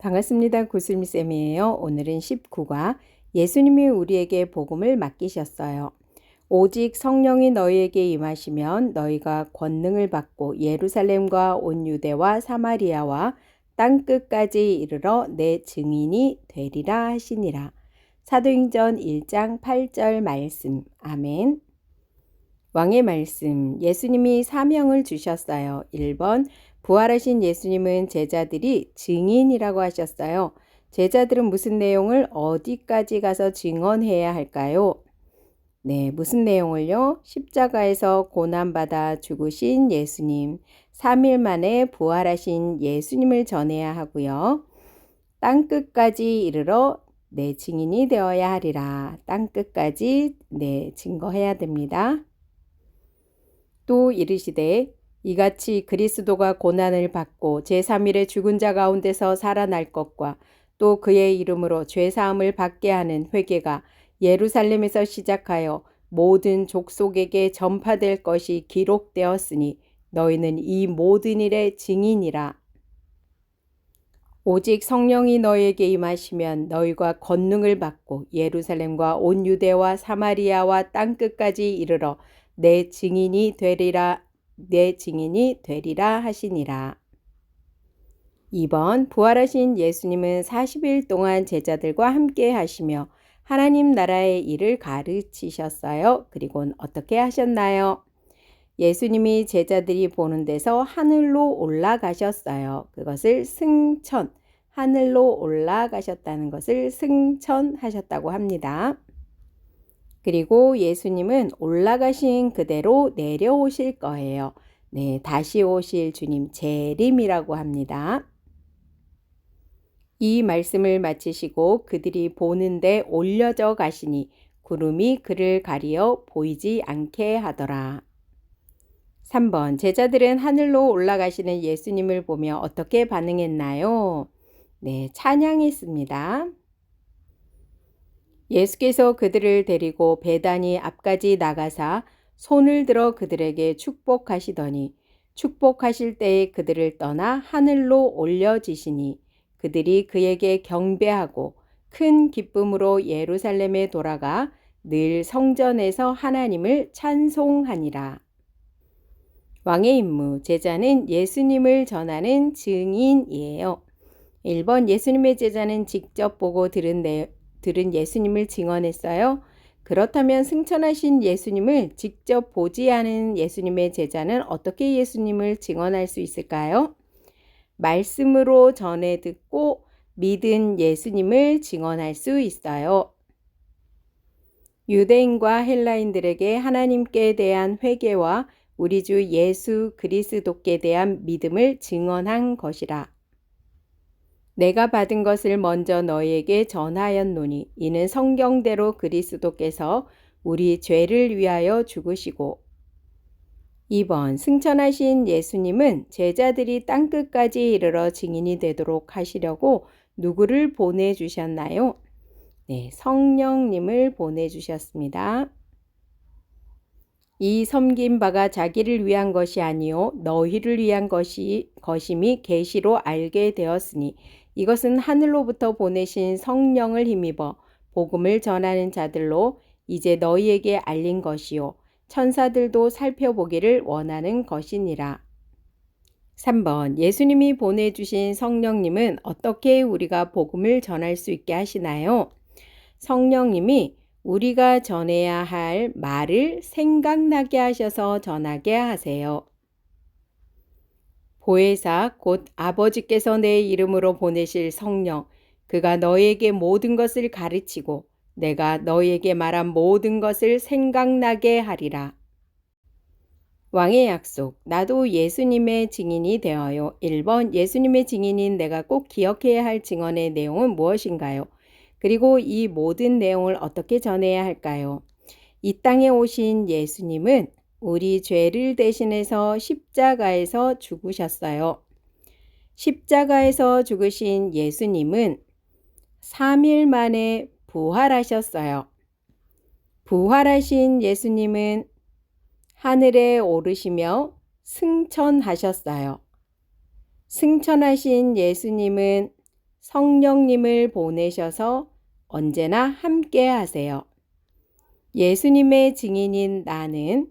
반갑습니다. 구슬미쌤이에요. 오늘은 19과 예수님이 우리에게 복음을 맡기셨어요. 오직 성령이 너희에게 임하시면 너희가 권능을 받고 예루살렘과 온 유대와 사마리아와 땅끝까지 이르러 내 증인이 되리라 하시니라. 사도행전 1장 8절 말씀. 아멘. 왕의 말씀. 예수님이 사명을 주셨어요. 1번 부활하신 예수님은 제자들이 증인이라고 하셨어요. 제자들은 무슨 내용을 어디까지 가서 증언해야 할까요? 네, 무슨 내용을요? 십자가에서 고난받아 죽으신 예수님, 3일 만에 부활하신 예수님을 전해야 하고요. 땅끝까지 이르러 내 증인이 되어야 하리라. 땅끝까지 증거해야 됩니다. 또 이르시되 이같이 그리스도가 고난을 받고 제3일에 죽은 자 가운데서 살아날 것과 또 그의 이름으로 죄사함을 받게 하는 회개가 예루살렘에서 시작하여 모든 족속에게 전파될 것이 기록되었으니 너희는 이 모든 일의 증인이라. 오직 성령이 너희에게 임하시면 너희가 권능을 받고 예루살렘과 온 유대와 사마리아와 땅끝까지 이르러 내 증인이 되리라 하시니라. 2번 부활하신 예수님은 40일 동안 제자들과 함께 하시며 하나님 나라의 일을 가르치셨어요. 그리고는 어떻게 하셨나요? 예수님이 제자들이 보는 데서 하늘로 올라가셨어요. 그것을 승천, 하늘로 올라가셨다는 것을 승천하셨다고 합니다. 그리고 예수님은 올라가신 그대로 내려오실 거예요. 네, 다시 오실 주님 재림이라고 합니다. 이 말씀을 마치시고 그들이 보는데 올려져 가시니 구름이 그를 가리어 보이지 않게 하더라. 3번 제자들은 하늘로 올라가시는 예수님을 보며 어떻게 반응했나요? 네, 찬양했습니다. 예수께서 그들을 데리고 베다니 앞까지 나가사 손을 들어 그들에게 축복하시더니 축복하실 때에 그들을 떠나 하늘로 올려지시니 그들이 그에게 경배하고 큰 기쁨으로 예루살렘에 돌아가 늘 성전에서 하나님을 찬송하니라. 왕의 임무, 제자는 예수님을 전하는 증인이에요. 1번 예수님의 제자는 직접 보고 들은 예수님을 증언했어요. 그렇다면 승천하신 예수님을 직접 보지 않은 예수님의 제자는 어떻게 예수님을 증언할 수 있을까요? 말씀으로 전해 듣고 믿은 예수님을 증언할 수 있어요. 유대인과 헬라인들에게 하나님께 대한 회개와 우리 주 예수 그리스도께 대한 믿음을 증언한 것이라. 내가 받은 것을 먼저 너희에게 전하였노니 이는 성경대로 그리스도께서 우리 죄를 위하여 죽으시고 2번 승천하신 예수님은 제자들이 땅끝까지 이르러 증인이 되도록 하시려고 누구를 보내주셨나요? 네, 성령님을 보내주셨습니다. 이 섬긴 바가 자기를 위한 것이 아니요 너희를 위한 것임이 계시로 알게 되었으니 이것은 하늘로부터 보내신 성령을 힘입어 복음을 전하는 자들로 이제 너희에게 알린 것이요 천사들도 살펴보기를 원하는 것이니라. 3번 예수님이 보내주신 성령님은 어떻게 우리가 복음을 전할 수 있게 하시나요? 성령님이 우리가 전해야 할 말을 생각나게 하셔서 전하게 하세요. 보혜사 곧 아버지께서 내 이름으로 보내실 성령, 그가 너희에게 모든 것을 가르치고 내가 너희에게 말한 모든 것을 생각나게 하리라. 왕의 약속, 나도 예수님의 증인이 되어요. 1번 예수님의 증인인 내가 꼭 기억해야 할 증언의 내용은 무엇인가요? 그리고 이 모든 내용을 어떻게 전해야 할까요? 이 땅에 오신 예수님은 우리 죄를 대신해서 십자가에서 죽으셨어요. 십자가에서 죽으신 예수님은 3일 만에 부활하셨어요. 부활하신 예수님은 하늘에 오르시며 승천하셨어요. 승천하신 예수님은 성령님을 보내셔서 언제나 함께 하세요. 예수님의 증인인 나는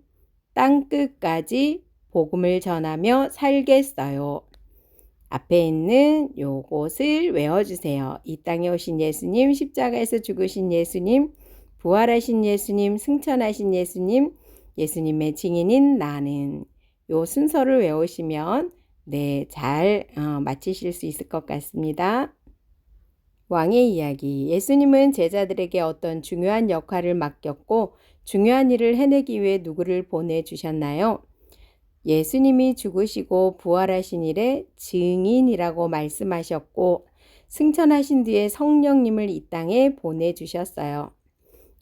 땅끝까지 복음을 전하며 살겠어요. 앞에 있는 요것을 외워주세요. 이 땅에 오신 예수님, 십자가에서 죽으신 예수님, 부활하신 예수님, 승천하신 예수님, 예수님의 증인인 나는, 요 순서를 외우시면 잘 마치실 수 있을 것 같습니다. 왕의 이야기. 예수님은 제자들에게 어떤 중요한 역할을 맡겼고 중요한 일을 해내기 위해 누구를 보내주셨나요? 예수님이 죽으시고 부활하신 일의 증인이라고 말씀하셨고 승천하신 뒤에 성령님을 이 땅에 보내주셨어요.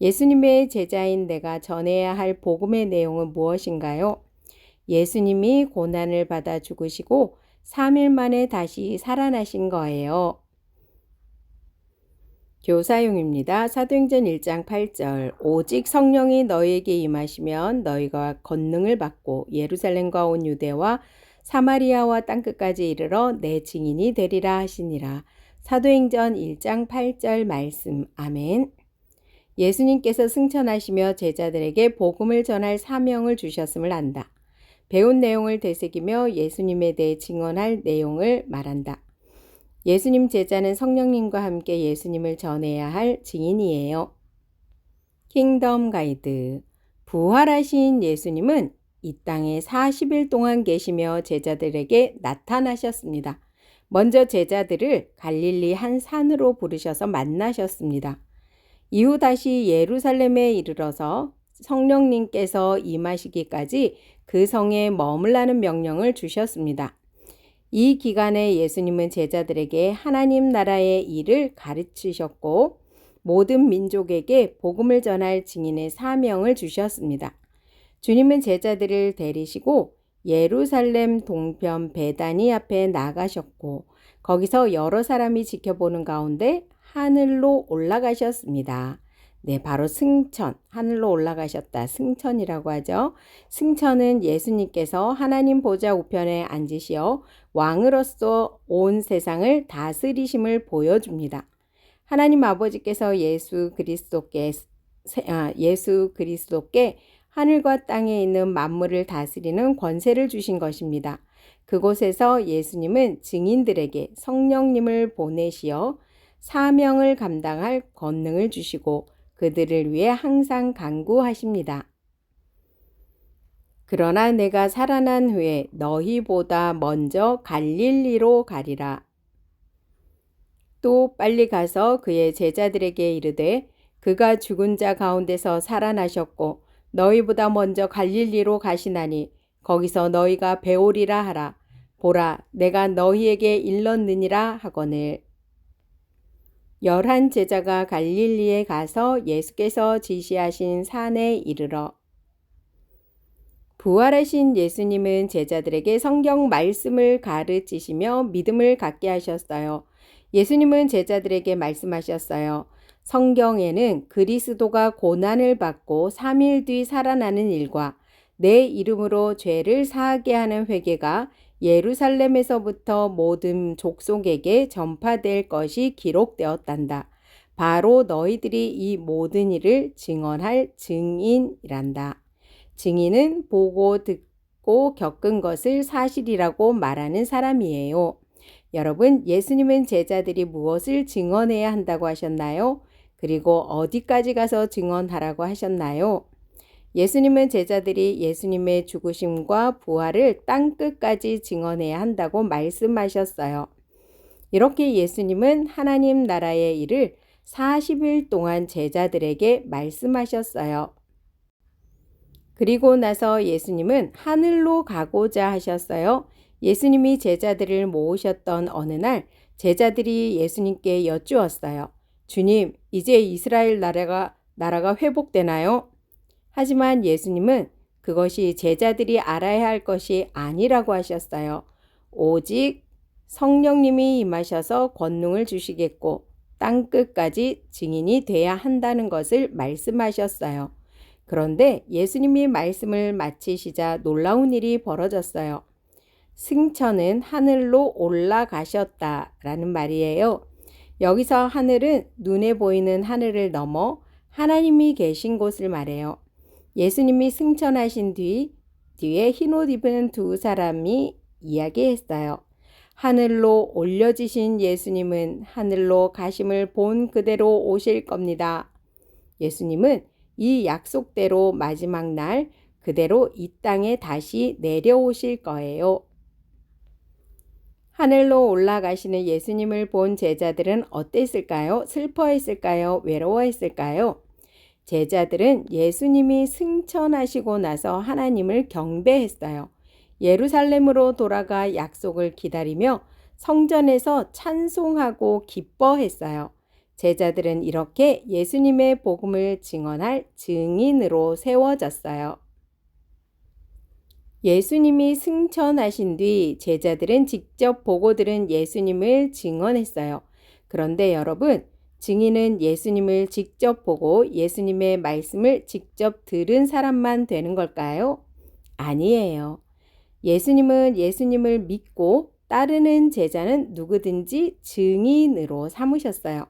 예수님의 제자인 내가 전해야 할 복음의 내용은 무엇인가요? 예수님이 고난을 받아 죽으시고 3일 만에 다시 살아나신 거예요. 교사용입니다. 사도행전 1장 8절 오직 성령이 너희에게 임하시면 너희가 권능을 받고 예루살렘과 온 유대와 사마리아와 땅끝까지 이르러 내 증인이 되리라 하시니라. 사도행전 1장 8절 말씀. 아멘. 예수님께서 승천하시며 제자들에게 복음을 전할 사명을 주셨음을 안다. 배운 내용을 되새기며 예수님에 대해 증언할 내용을 말한다. 예수님 제자는 성령님과 함께 예수님을 전해야 할 증인이에요. 킹덤 가이드. 부활하신 예수님은 이 땅에 40일 동안 계시며 제자들에게 나타나셨습니다. 먼저 제자들을 갈릴리 한 산으로 부르셔서 만나셨습니다. 이후 다시 예루살렘에 이르러서 성령님께서 임하시기까지 그 성에 머물라는 명령을 주셨습니다. 이 기간에 예수님은 제자들에게 하나님 나라의 일을 가르치셨고 모든 민족에게 복음을 전할 증인의 사명을 주셨습니다. 주님은 제자들을 데리시고 예루살렘 동편 베다니 앞에 나가셨고 거기서 여러 사람이 지켜보는 가운데 하늘로 올라가셨습니다. 바로 승천, 하늘로 올라가셨다. 승천이라고 하죠. 승천은 예수님께서 하나님 보좌 우편에 앉으시어 왕으로서 온 세상을 다스리심을 보여줍니다. 하나님 아버지께서 예수 그리스도께 하늘과 땅에 있는 만물을 다스리는 권세를 주신 것입니다. 그곳에서 예수님은 증인들에게 성령님을 보내시어 사명을 감당할 권능을 주시고 그들을 위해 항상 간구하십니다. 그러나 내가 살아난 후에 너희보다 먼저 갈릴리로 가리라. 또 빨리 가서 그의 제자들에게 이르되 그가 죽은 자 가운데서 살아나셨고 너희보다 먼저 갈릴리로 가시나니 거기서 너희가 배우리라 하라. 보라, 내가 너희에게 일렀느니라 하거늘. 11 제자가 갈릴리에 가서 예수께서 지시하신 산에 이르러 부활하신 예수님은 제자들에게 성경 말씀을 가르치시며 믿음을 갖게 하셨어요. 예수님은 제자들에게 말씀하셨어요. 성경에는 그리스도가 고난을 받고 3일 뒤 살아나는 일과 내 이름으로 죄를 사하게 하는 회개가 예루살렘에서부터 모든 족속에게 전파될 것이 기록되었단다. 바로 너희들이 이 모든 일을 증언할 증인이란다. 증인은 보고 듣고 겪은 것을 사실이라고 말하는 사람이에요. 여러분, 예수님은 제자들이 무엇을 증언해야 한다고 하셨나요? 그리고 어디까지 가서 증언하라고 하셨나요? 예수님은 제자들이 예수님의 죽으심과 부활을 땅끝까지 증언해야 한다고 말씀하셨어요. 이렇게 예수님은 하나님 나라의 일을 40일 동안 제자들에게 말씀하셨어요. 그리고 나서 예수님은 하늘로 가고자 하셨어요. 예수님이 제자들을 모으셨던 어느 날 제자들이 예수님께 여쭈었어요. 주님, 이제 이스라엘 나라가 회복되나요? 하지만 예수님은 그것이 제자들이 알아야 할 것이 아니라고 하셨어요. 오직 성령님이 임하셔서 권능을 주시겠고 땅끝까지 증인이 돼야 한다는 것을 말씀하셨어요. 그런데 예수님이 말씀을 마치시자 놀라운 일이 벌어졌어요. 승천은 하늘로 올라가셨다라는 말이에요. 여기서 하늘은 눈에 보이는 하늘을 넘어 하나님이 계신 곳을 말해요. 예수님이 승천하신 뒤에 흰옷 입은 두 사람이 이야기했어요. 하늘로 올려지신 예수님은 하늘로 가심을 본 그대로 오실 겁니다. 예수님은 이 약속대로 마지막 날 그대로 이 땅에 다시 내려오실 거예요. 하늘로 올라가시는 예수님을 본 제자들은 어땠을까요? 슬퍼했을까요? 외로워했을까요? 제자들은 예수님이 승천하시고 나서 하나님을 경배했어요. 예루살렘으로 돌아가 약속을 기다리며 성전에서 찬송하고 기뻐했어요. 제자들은 이렇게 예수님의 복음을 증언할 증인으로 세워졌어요. 예수님이 승천하신 뒤 제자들은 직접 보고 들은 예수님을 증언했어요. 그런데 여러분, 증인은 예수님을 직접 보고 예수님의 말씀을 직접 들은 사람만 되는 걸까요? 아니에요. 예수님은 예수님을 믿고 따르는 제자는 누구든지 증인으로 삼으셨어요.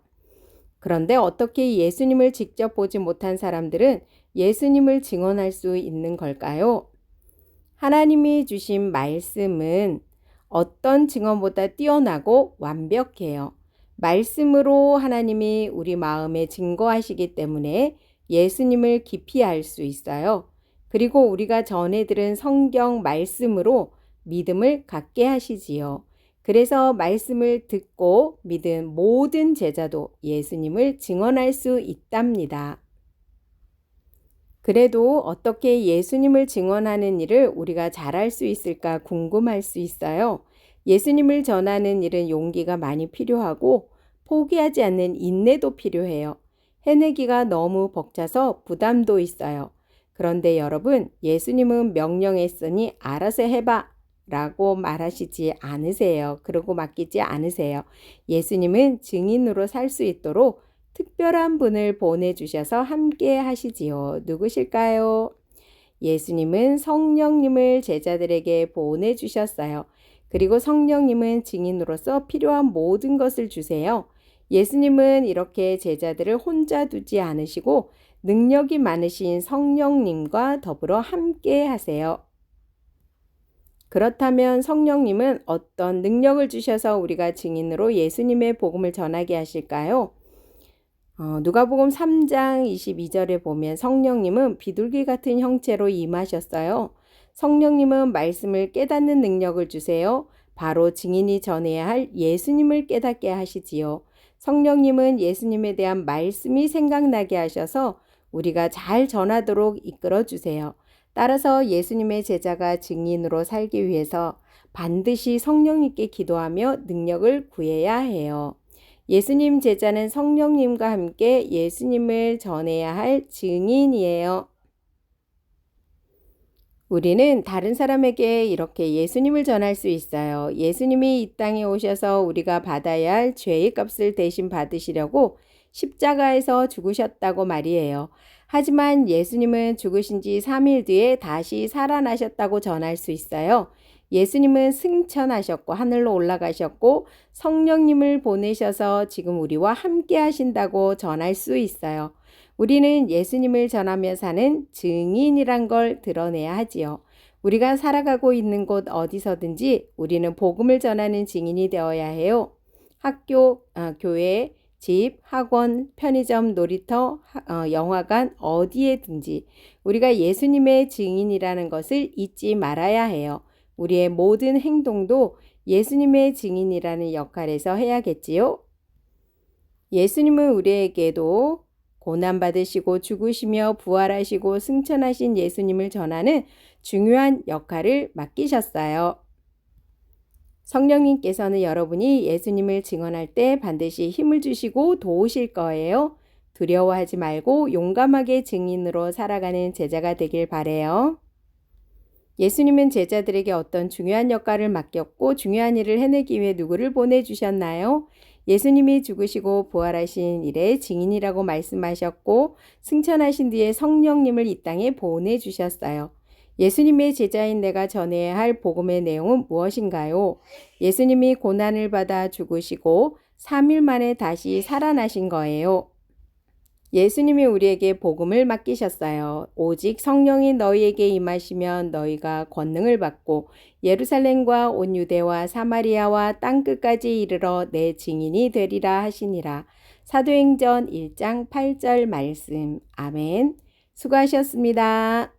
그런데 어떻게 예수님을 직접 보지 못한 사람들은 예수님을 증언할 수 있는 걸까요? 하나님이 주신 말씀은 어떤 증언보다 뛰어나고 완벽해요. 말씀으로 하나님이 우리 마음에 증거하시기 때문에 예수님을 깊이 알 수 있어요. 그리고 우리가 전해 들은 성경 말씀으로 믿음을 갖게 하시지요. 그래서 말씀을 듣고 믿은 모든 제자도 예수님을 증언할 수 있답니다. 그래도 어떻게 예수님을 증언하는 일을 우리가 잘할 수 있을까 궁금할 수 있어요. 예수님을 전하는 일은 용기가 많이 필요하고 포기하지 않는 인내도 필요해요. 해내기가 너무 벅차서 부담도 있어요. 그런데 여러분, 예수님은 명령했으니 알아서 해봐 라고 말하시지 않으세요. 그러고 맡기지 않으세요. 예수님은 증인으로 살 수 있도록 특별한 분을 보내주셔서 함께 하시지요. 누구실까요? 예수님은 성령님을 제자들에게 보내주셨어요. 그리고 성령님은 증인으로서 필요한 모든 것을 주세요. 예수님은 이렇게 제자들을 혼자 두지 않으시고 능력이 많으신 성령님과 더불어 함께 하세요. 그렇다면 성령님은 어떤 능력을 주셔서 우리가 증인으로 예수님의 복음을 전하게 하실까요? 누가복음 3장 22절에 보면 성령님은 비둘기 같은 형체로 임하셨어요. 성령님은 말씀을 깨닫는 능력을 주세요. 바로 증인이 전해야 할 예수님을 깨닫게 하시지요. 성령님은 예수님에 대한 말씀이 생각나게 하셔서 우리가 잘 전하도록 이끌어 주세요. 따라서 예수님의 제자가 증인으로 살기 위해서 반드시 성령님께 기도하며 능력을 구해야 해요. 예수님 제자는 성령님과 함께 예수님을 전해야 할 증인이에요. 우리는 다른 사람에게 이렇게 예수님을 전할 수 있어요. 예수님이 이 땅에 오셔서 우리가 받아야 할 죄의 값을 대신 받으시려고 십자가에서 죽으셨다고 말이에요. 하지만 예수님은 죽으신 지 3일 뒤에 다시 살아나셨다고 전할 수 있어요. 예수님은 승천하셨고 하늘로 올라가셨고 성령님을 보내셔서 지금 우리와 함께 하신다고 전할 수 있어요. 우리는 예수님을 전하며 사는 증인이란 걸 드러내야 하지요. 우리가 살아가고 있는 곳 어디서든지 우리는 복음을 전하는 증인이 되어야 해요. 학교, 교회, 집, 학원, 편의점, 놀이터, 영화관 어디에든지 우리가 예수님의 증인이라는 것을 잊지 말아야 해요. 우리의 모든 행동도 예수님의 증인이라는 역할에서 해야겠지요. 예수님은 우리에게도 고난받으시고 죽으시며 부활하시고 승천하신 예수님을 전하는 중요한 역할을 맡기셨어요. 성령님께서는 여러분이 예수님을 증언할 때 반드시 힘을 주시고 도우실 거예요. 두려워하지 말고 용감하게 증인으로 살아가는 제자가 되길 바래요. 예수님은 제자들에게 어떤 중요한 역할을 맡겼고 중요한 일을 해내기 위해 누구를 보내주셨나요? 예수님이 죽으시고 부활하신 일의 증인이라고 말씀하셨고 승천하신 뒤에 성령님을 이 땅에 보내주셨어요. 예수님의 제자인 내가 전해야 할 복음의 내용은 무엇인가요? 예수님이 고난을 받아 죽으시고 3일 만에 다시 살아나신 거예요. 예수님이 우리에게 복음을 맡기셨어요. 오직 성령이 너희에게 임하시면 너희가 권능을 받고 예루살렘과 온 유대와 사마리아와 땅끝까지 이르러 내 증인이 되리라 하시니라. 사도행전 1장 8절 말씀. 아멘. 수고하셨습니다.